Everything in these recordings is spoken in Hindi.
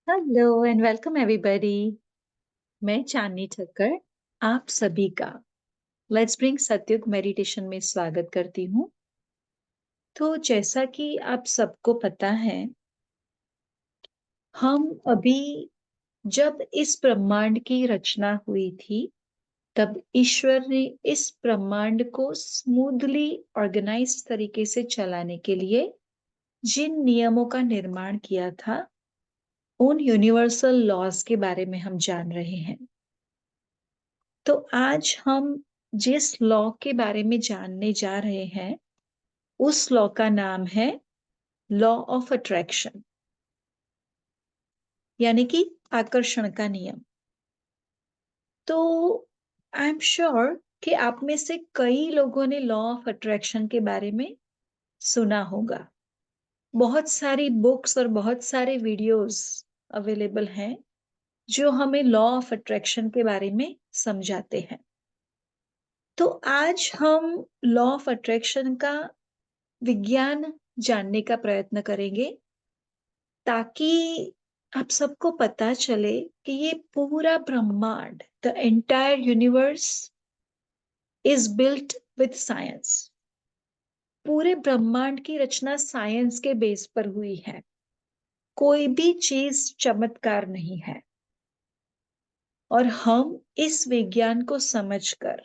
Hello and welcome everybody. मैं चांदनी ठक्कर आप सभी का लेट्स ब्रिंग सत्युग मेडिटेशन में स्वागत करती हूँ। तो जैसा कि आप सबको पता है, हम अभी जब इस ब्रह्मांड की रचना हुई थी, तब ईश्वर ने इस ब्रह्मांड को स्मूथली ऑर्गेनाइज तरीके से चलाने के लिए जिन नियमों का निर्माण किया था, उन यूनिवर्सल लॉज के बारे में हम जान रहे हैं। तो आज हम जिस लॉ के बारे में जानने जा रहे हैं, उस लॉ का नाम है लॉ ऑफ अट्रैक्शन, यानी कि आकर्षण का नियम। तो आई एम श्योर कि आप में से कई लोगों ने लॉ ऑफ अट्रैक्शन के बारे में सुना होगा। बहुत सारी बुक्स और बहुत सारे वीडियोस अवेलेबल हैं जो हमें लॉ ऑफ अट्रैक्शन के बारे में समझाते हैं। तो आज हम लॉ ऑफ अट्रैक्शन का विज्ञान जानने का प्रयत्न करेंगे, ताकि आप सबको पता चले कि ये पूरा ब्रह्मांड, the entire universe is built with science. पूरे ब्रह्मांड की रचना साइंस के बेस पर हुई है। कोई भी चीज चमत्कार नहीं है। और हम इस विज्ञान को समझकर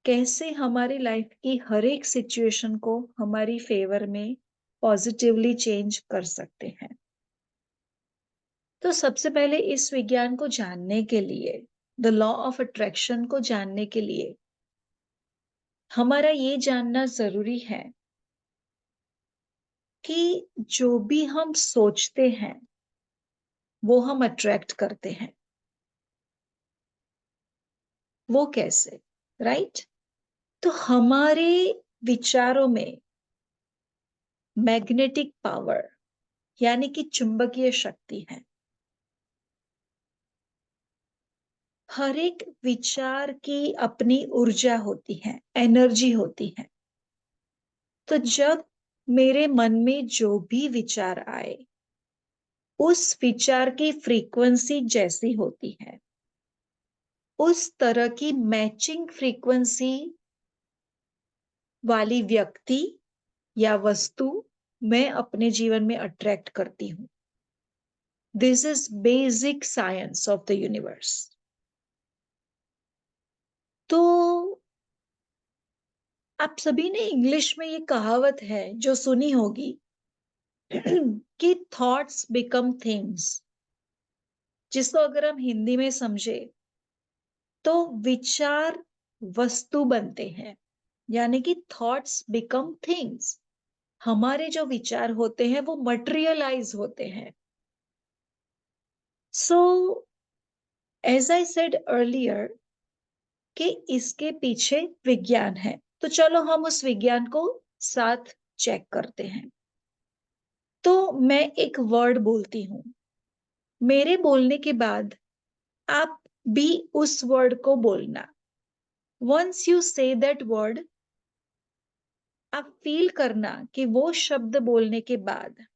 कैसे हमारी लाइफ की हर एक सिचुएशन को हमारी फेवर में पॉजिटिवली चेंज कर सकते हैं। तो सबसे पहले इस विज्ञान को जानने के लिए, द लॉ ऑफ अट्रैक्शन को जानने के लिए हमारा ये जानना जरूरी है कि जो भी हम सोचते हैं वो हम अट्रैक्ट करते हैं। वो कैसे? राइट? तो हमारे विचारों में मैग्नेटिक पावर, यानी कि चुंबकीय शक्ति है। हर एक विचार की अपनी ऊर्जा होती है, एनर्जी होती है। तो जब मेरे मन में जो भी विचार आए, उस विचार की फ्रीक्वेंसी जैसी होती है, उस तरह की मैचिंग फ्रीक्वेंसी वाली व्यक्ति या वस्तु मैं अपने जीवन में अट्रैक्ट करती हूं। This is basic science of the universe. तो आप सभी ने इंग्लिश में ये कहावत है जो सुनी होगी कि थॉट्स बिकम थिंग्स, जिसको अगर हम हिंदी में समझे तो विचार वस्तु बनते हैं, यानी कि थॉट्स बिकम थिंग्स। हमारे जो विचार होते हैं वो मटेरियलाइज होते हैं। So as I said earlier कि इसके पीछे विज्ञान है। तो चलो हम उस विज्ञान को साथ चेक करते हैं। तो मैं एक वर्ड बोलती हूं, मेरे बोलने के बाद आप भी उस वर्ड को बोलना। Once you say that word, आप फील करना कि वो शब्द बोलने के बाद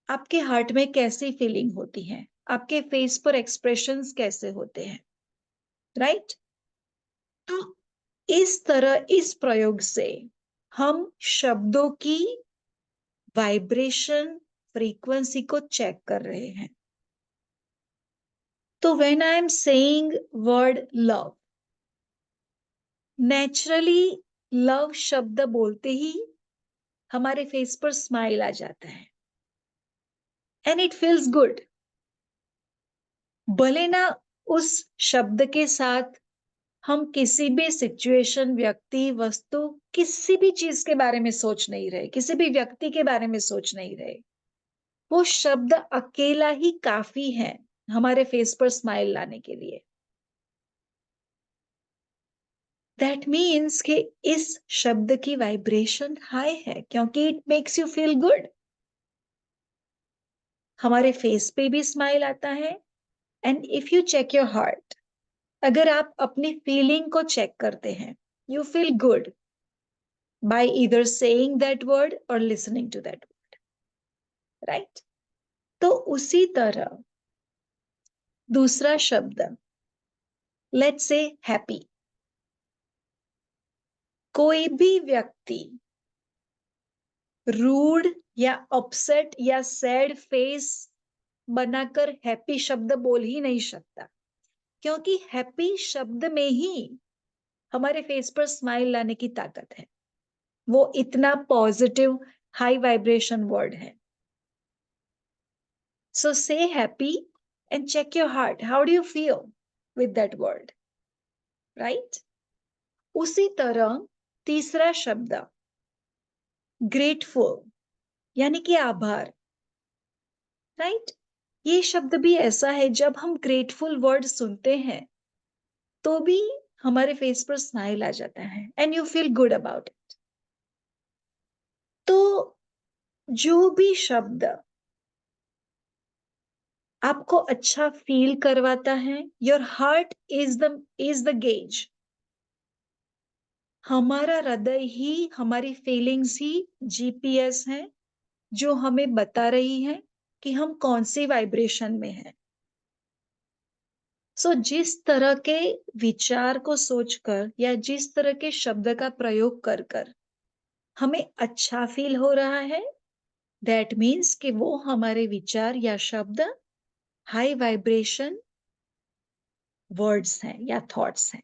आपके हार्ट में कैसी फीलिंग होती है, आपके फेस पर एक्सप्रेशंस कैसे होते हैं। राइट? तो इस तरह इस प्रयोग से हम शब्दों की वाइब्रेशन फ्रीक्वेंसी को चेक कर रहे हैं। तो when I am saying word love, naturally love शब्द बोलते ही हमारे फेस पर स्माइल आ जाता है एंड इट फील्स गुड। भले ना उस शब्द के साथ हम किसी भी सिचुएशन, व्यक्ति, वस्तु, किसी भी चीज के बारे में सोच नहीं रहे, किसी भी व्यक्ति के बारे में सोच नहीं रहे, वो शब्द अकेला ही काफी है हमारे फेस पर स्माइल लाने के लिए। दैट मीन्स कि इस शब्द की वाइब्रेशन हाई है, क्योंकि it makes you feel good. हमारे फेस पे भी स्माइल आता है। And if you check your heart, अगर आप अपनी फीलिंग को चेक करते हैं, you feel good by either saying that word or listening to that word. Right? तो उसी तरह दूसरा शब्द, लेट्स से हैप्पी। कोई भी व्यक्ति रूड या अपसेट या सैड फेस बनाकर हैप्पी शब्द बोल ही नहीं सकता, क्योंकि हैप्पी शब्द में ही हमारे फेस पर स्माइल लाने की ताकत है। वो इतना पॉजिटिव हाई वाइब्रेशन वर्ड है। So say happy and check your heart, how do you feel with that word, right? उसी तरह तीसरा शब्द ग्रेटफुल, यानी कि आभार, राइट? ये शब्द भी ऐसा है, जब हम ग्रेटफुल वर्ड सुनते हैं तो भी हमारे फेस पर स्माइल आ जाता है and you feel good about it. तो जो भी शब्द आपको अच्छा फील करवाता है, your heart is the gauge. हमारा हृदय ही, हमारी फीलिंग्स ही जीपीएस है, जो हमें बता रही है कि हम कौन सी वाइब्रेशन में हैं। सो जिस तरह के विचार को सोचकर या जिस तरह के शब्द का प्रयोग कर कर हमें अच्छा फील हो रहा है, दैट मीन्स कि वो हमारे विचार या शब्द हाई वाइब्रेशन वर्ड्स हैं या थॉट्स हैं।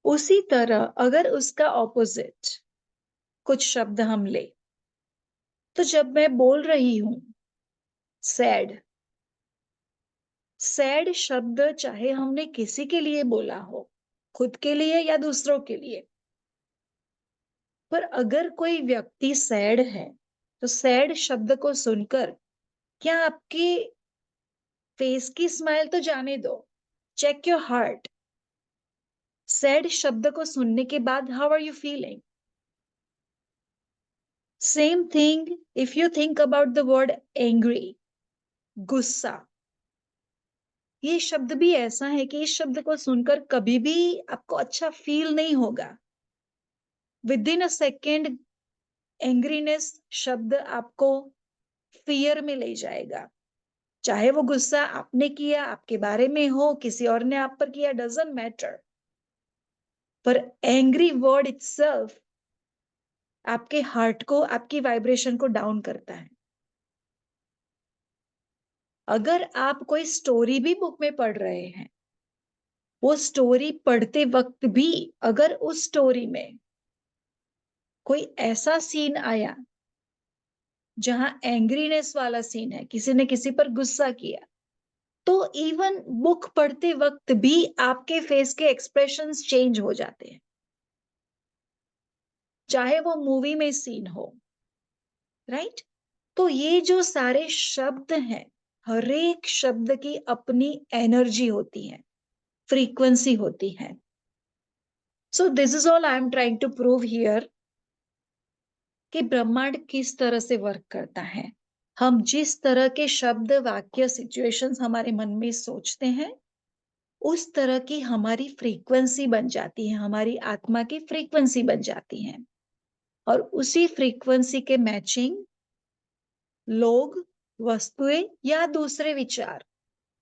उसी तरह अगर उसका ऑपोजिट कुछ शब्द हम ले, तो जब मैं बोल रही हूं सैड, सैड शब्द चाहे हमने किसी के लिए बोला हो, खुद के लिए या दूसरों के लिए, पर अगर कोई व्यक्ति सैड है तो सैड शब्द को सुनकर क्या आपकी फेस की स्माइल तो जाने दो, चेक योर हार्ट। सैड शब्द को सुनने के बाद how are you feeling? Same thing if you think about the word angry, गुस्सा। ये शब्द भी ऐसा है कि इस शब्द को सुनकर कभी भी आपको अच्छा फील नहीं होगा। With in a second angriness शब्द आपको फियर में ले जाएगा। चाहे वो गुस्सा आपने किया, आपके बारे में हो, किसी और ने आप पर किया, डजंट मैटर, पर एंग्री वर्ड इटसेल्फ आपके हार्ट को, आपकी वाइब्रेशन को डाउन करता है। अगर आप कोई स्टोरी भी बुक में पढ़ रहे हैं, वो स्टोरी पढ़ते वक्त भी अगर उस स्टोरी में कोई ऐसा सीन आया जहां एंग्रीनेस वाला सीन है, किसी ने किसी पर गुस्सा किया, तो इवन बुक पढ़ते वक्त भी आपके फेस के एक्सप्रेशंस चेंज हो जाते हैं, चाहे वो मूवी में सीन हो, राइट? तो ये जो सारे शब्द हैं, हर एक शब्द की अपनी एनर्जी होती है, फ्रीक्वेंसी होती है। So this is all I am trying to prove here कि ब्रह्मांड किस तरह से वर्क करता है। हम जिस तरह के शब्द, वाक्य, सिचुएशंस हमारे मन में सोचते हैं, उस तरह की हमारी फ्रीक्वेंसी बन जाती है, हमारी आत्मा की फ्रीक्वेंसी बन जाती है, और उसी फ्रीक्वेंसी के मैचिंग लोग, वस्तुएं या दूसरे विचार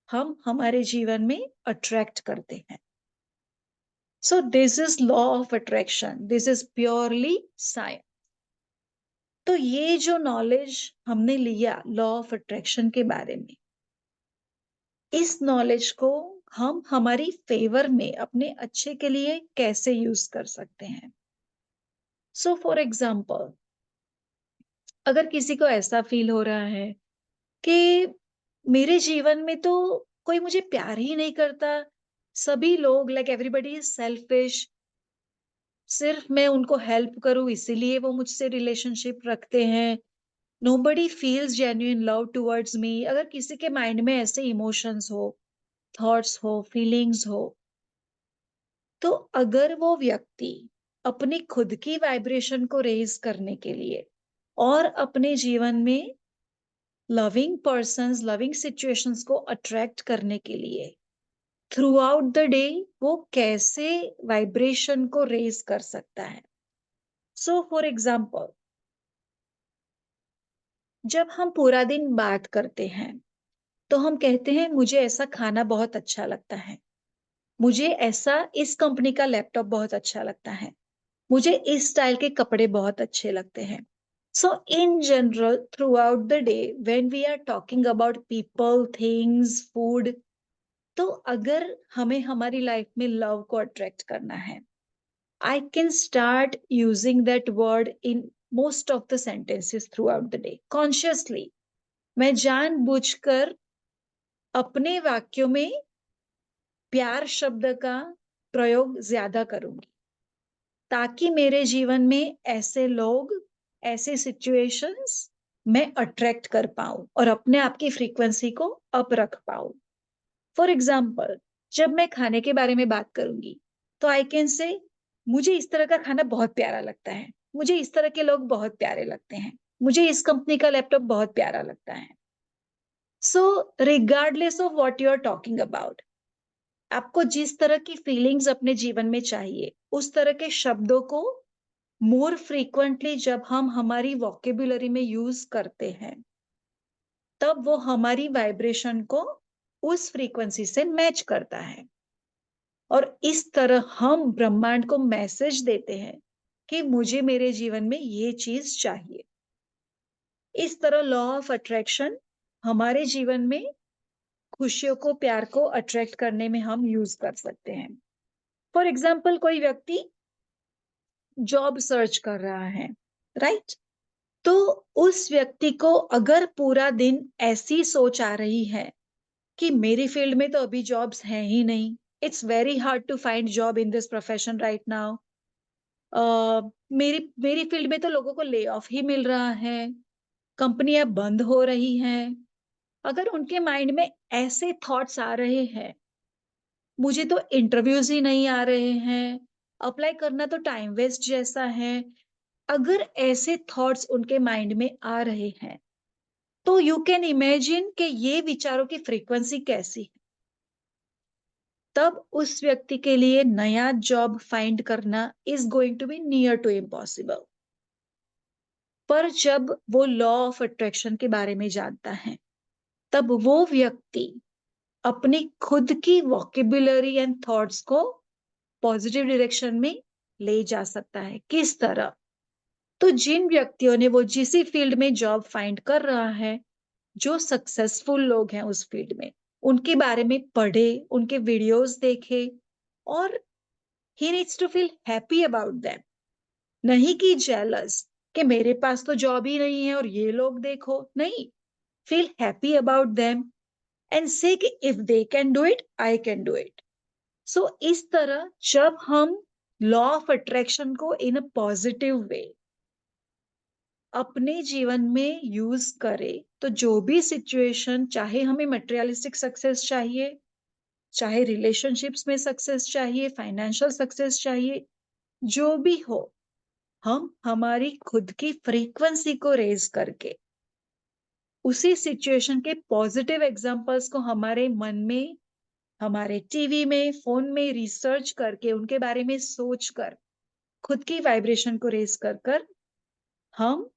हम हमारे जीवन में अट्रैक्ट करते हैं। सो this is law of attraction, this is purely science. तो ये जो नॉलेज हमने लिया लॉ ऑफ अट्रैक्शन के बारे में, इस नॉलेज को हम हमारी फेवर में, अपने अच्छे के लिए कैसे यूज कर सकते हैं। सो फॉर एग्जाम्पल, अगर किसी को ऐसा फील हो रहा है कि मेरे जीवन में तो कोई मुझे प्यार ही नहीं करता, सभी लोग, लाइक एवरीबॉडी इज सेल्फिश, सिर्फ मैं उनको हेल्प करूं इसीलिए वो मुझसे रिलेशनशिप रखते हैं, nobody feels genuine love towards me. अगर किसी के माइंड में ऐसे इमोशंस हो, थॉट्स हो, फीलिंग्स हो, तो अगर वो व्यक्ति अपनी खुद की वाइब्रेशन को रेज करने के लिए और अपने जीवन में लविंग पर्सन्स, लविंग सिचुएशंस को अट्रैक्ट करने के लिए थ्रू आउट द डे वो कैसे वाइब्रेशन को रेज कर सकता है। सो फॉर एग्जाम्पल, जब हम पूरा दिन बात करते हैं तो हम कहते हैं मुझे ऐसा खाना बहुत अच्छा लगता है, मुझे ऐसा इस कंपनी का लैपटॉप बहुत अच्छा लगता है, मुझे इस स्टाइल के कपड़े बहुत अच्छे लगते हैं. So in general throughout the day when we are talking about people things food, तो अगर हमें हमारी लाइफ में लव को अट्रैक्ट करना है, I can start using that word in most of the sentences through out the day consciously. मैं जानबूझकर अपने वाक्यों में प्यार शब्द का प्रयोग ज्यादा करूंगी, ताकि मेरे जीवन में ऐसे लोग, ऐसे सिचुएशंस मैं अट्रैक्ट कर पाऊं और अपने आप की फ्रीक्वेंसी को अप रख पाऊं. फॉर एग्जाम्पल, जब मैं खाने के बारे में बात करूंगी तो आई कैन से मुझे इस तरह का खाना बहुत प्यारा लगता है, मुझे इस तरह के लोग बहुत प्यारे लगते हैं, मुझे इस कंपनी का लैपटॉप बहुत प्यारा लगता है. So regardless of what you are talking about, आपको जिस तरह की फीलिंग्स अपने जीवन में चाहिए उस तरह के शब्दों को मोर फ्रीक्वेंटली जब हम हमारी वोकेबुलरी में यूज करते हैं, तब वो हमारी वाइब्रेशन को उस फ्रीक्वेंसी से मैच करता है. और इस तरह हम ब्रह्मांड को मैसेज देते हैं कि मुझे मेरे जीवन में ये चीज चाहिए. इस तरह लॉ ऑफ अट्रैक्शन हमारे जीवन में खुशियों को, प्यार को अट्रैक्ट करने में हम यूज कर सकते हैं. फॉर एग्जाम्पल, कोई व्यक्ति जॉब सर्च कर रहा है, राइट? तो उस व्यक्ति को अगर पूरा दिन ऐसी सोच आ रही है कि मेरी फील्ड में तो अभी जॉब्स हैं ही नहीं, it's very hard to find job in this profession right now, मेरी मेरी फील्ड में तो लोगों को ले ऑफ ही मिल रहा है, कंपनियां बंद हो रही हैं. अगर उनके माइंड में ऐसे थॉट्स आ रहे हैं, मुझे तो इंटरव्यूज ही नहीं आ रहे हैं, अप्लाई करना तो टाइम वेस्ट जैसा है, अगर ऐसे थॉट्स उनके माइंड में आ रहे हैं, तो यू कैन इमेजिन कि ये विचारों की फ्रीक्वेंसी कैसी है. तब उस व्यक्ति के लिए नया जॉब फाइंड करना is going to be near to impossible. पर जब वो लॉ ऑफ अट्रैक्शन के बारे में जानता है, तब वो व्यक्ति अपनी खुद की वोकेबुलरी एंड थॉट्स को पॉजिटिव डायरेक्शन में ले जा सकता है. किस तरह? तो जिन व्यक्तियों ने वो जिस फील्ड में जॉब फाइंड कर रहा है, जो सक्सेसफुल लोग हैं उस फील्ड में, उनके बारे में पढ़े, उनके वीडियोस देखे, और he needs to feel happy about them. नहीं कि जेलस कि मेरे पास तो जॉब ही नहीं है और ये लोग देखो, नहीं. Feel happy about them and say कि if they can do it, I can do it. So इस तरह जब हम लॉ ऑफ अट्रैक्शन को इन अ पॉजिटिव वे अपने जीवन में यूज करें, तो जो भी सिचुएशन, चाहे हमें मटेरियलिस्टिक सक्सेस चाहिए, चाहे रिलेशनशिप्स में सक्सेस चाहिए, फाइनेंशियल सक्सेस चाहिए, जो भी हो, हम हमारी खुद की फ्रीक्वेंसी को रेज करके उसी सिचुएशन के पॉजिटिव एग्जांपल्स को हमारे मन में, हमारे टीवी में, फोन में रिसर्च करके, उनके बारे में सोचकर, खुद की वाइब्रेशन को रेज कर हम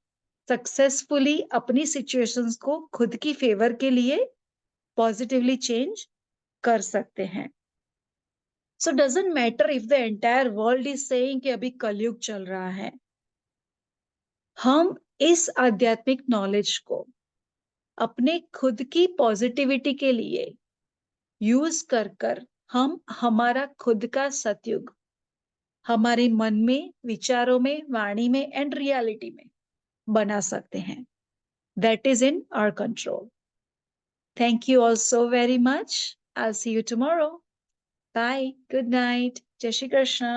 सक्सेसफुली अपनी सिचुएशंस को खुद की फेवर के लिए पॉजिटिवली चेंज कर सकते हैं. सो doesn't matter if the entire world is saying कि अभी कलयुग चल रहा है, हम इस आध्यात्मिक नॉलेज को अपने खुद की पॉजिटिविटी के लिए यूज कर हम हमारा खुद का सतयुग हमारे मन में, विचारों में, वाणी में एंड रियलिटी में बना सकते हैं. That is in our control. Thank you all so very much. I'll see you tomorrow. Bye. Good night. Jai Shri Krishna.